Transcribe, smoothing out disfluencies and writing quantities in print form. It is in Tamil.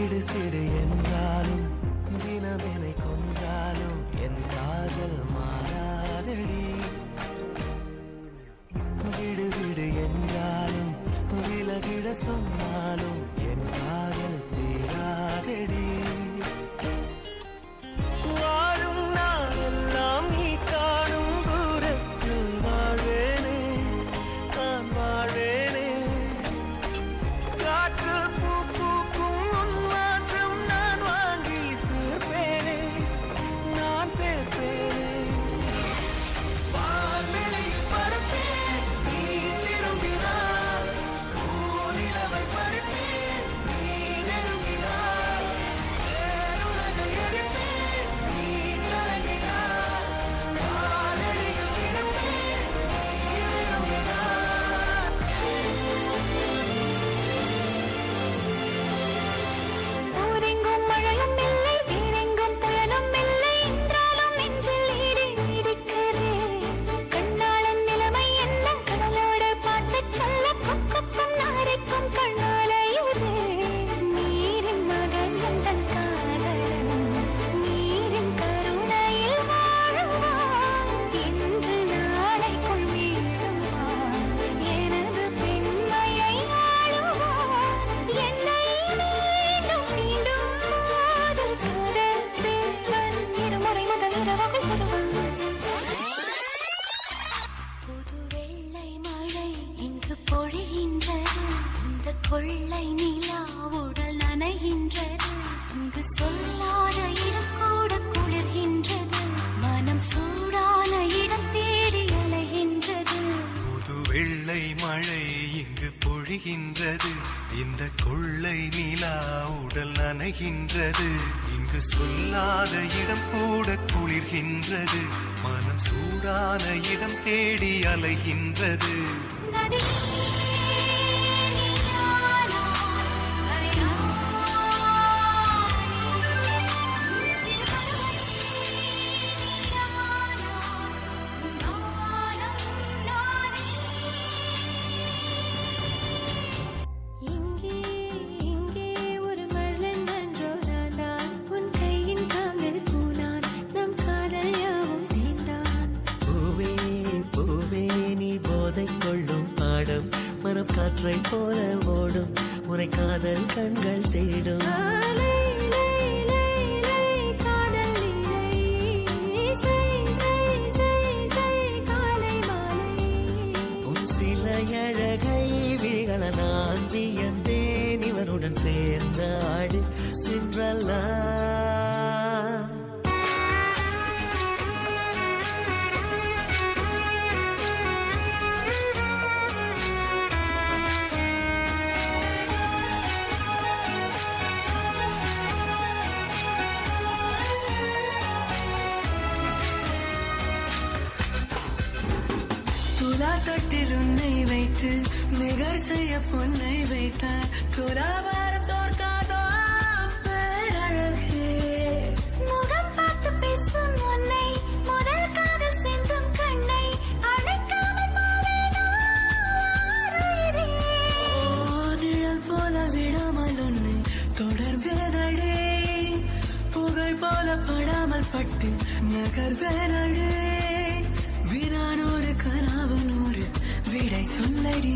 சிடு சிடு என்றாலும் தினமெனை கொன்றாலும் என் காதல் மாறாதடி. விடு விடு என்றாலும் விலகிட சொன்னாலும் என் காதல் தீராதடி. வாழும் நாளெல்லாம் நீ காணும் தூரத்தில் வாழ்வேனே நான் வாழ்வேனே. காற்று பூ பூக்கும் உன் வாசம் நான் வாங்கி சேர்ப்பேனே நான் சேர்ப்பேனே. வான்வெளி பறப்பேன் நீ திரும்பினார், பூநிலவை பறிப்பேன் நீ நெருங்கினார், பேருலகை அடிப்பேன் நீ கலங்கினார், காலடியில் கிடப்பேன் நீ விரும்பினார். ஊரெங்கும் மழையும் இல்லை, வேறெங்கும் புயலும் இல்லை, என்றாலும் நெஞ்சில் இடி இடிக்குதே. கண்ணாளன் நிலைமை என்ன, கடலோடு பார்த்துச் சொல்ல கொக்குக்கும் நாரைக்கும் கண்ணாலையுதே. நீரின் மகன் எந்தன் காதலன், நீரின் கருணையில் வாழுவான், இன்று நாளைக்குள் வீழுவான், எனது பெண்மையை ஆளுவான். என்னை மீண்டும் தீண்டும் போது கடல் தேவன் இருமுறை முதல் இரவுக்குள் வருவான். புது வெள்ளை மழை இங்கு பொழிகின்றது, இந்த கொள்ளை நிலா உடல் நனைகின்றது, இங்கு சொல்லாத இடம் கூட குளிர்கின்றது, மனம் சூடான இடம் தேடி அலைகின்றது. புது வெள்ளை மழை இங்கு பொழிகின்றது, இந்த கொள்ளை நிலா உடல் நனைகின்றது, இங்கு சொல்லாத இடம் கூட குளிர்கின்றது, மனம் சூடான இடம் தேடி அலைகின்றது. நதி நீயானா, சிறுமலை நீயானா, நானும் நானே. இங்கே இங்கே ஒரு மழலை நன்றோ நான், உன் கையின் காவல் பூனான், நம் காதல் யாவும் தீர்ந்தான். பூவே பூவே நீ போதை கொள்ளும் பாடம், மனம் காற்றை போல ஓடும், உரை காதல் கண்கள் தேடும். லை லை லை லை காதல் லீலை, செய் செய் செய் செய் காலை மாலை. உன் சில அழகை விழிகள நான் வியந்தேன், இவனுடன் சேர்ந்த ஆடு சின்றல்லா. துலா தட்டில் உன்னை வைத்து நிகர் செய்ய பொன்னை வைத்தார், துலாபாரம் தோற்காதோ பேரழகே. முகம் பார்த்து பேசும் உன்னை, முதல் காதல் சிந்தும் கண்ணை, அணைக்காமல் போவேனோ ஆருயிரே. நிழல் போல விடாமல் உன்னை தொடர்வேனடே, புகை போல படாமல் பட்டு நகர்வேனடே. வினானோரு கனவு நூறு விடை சொல்லடி.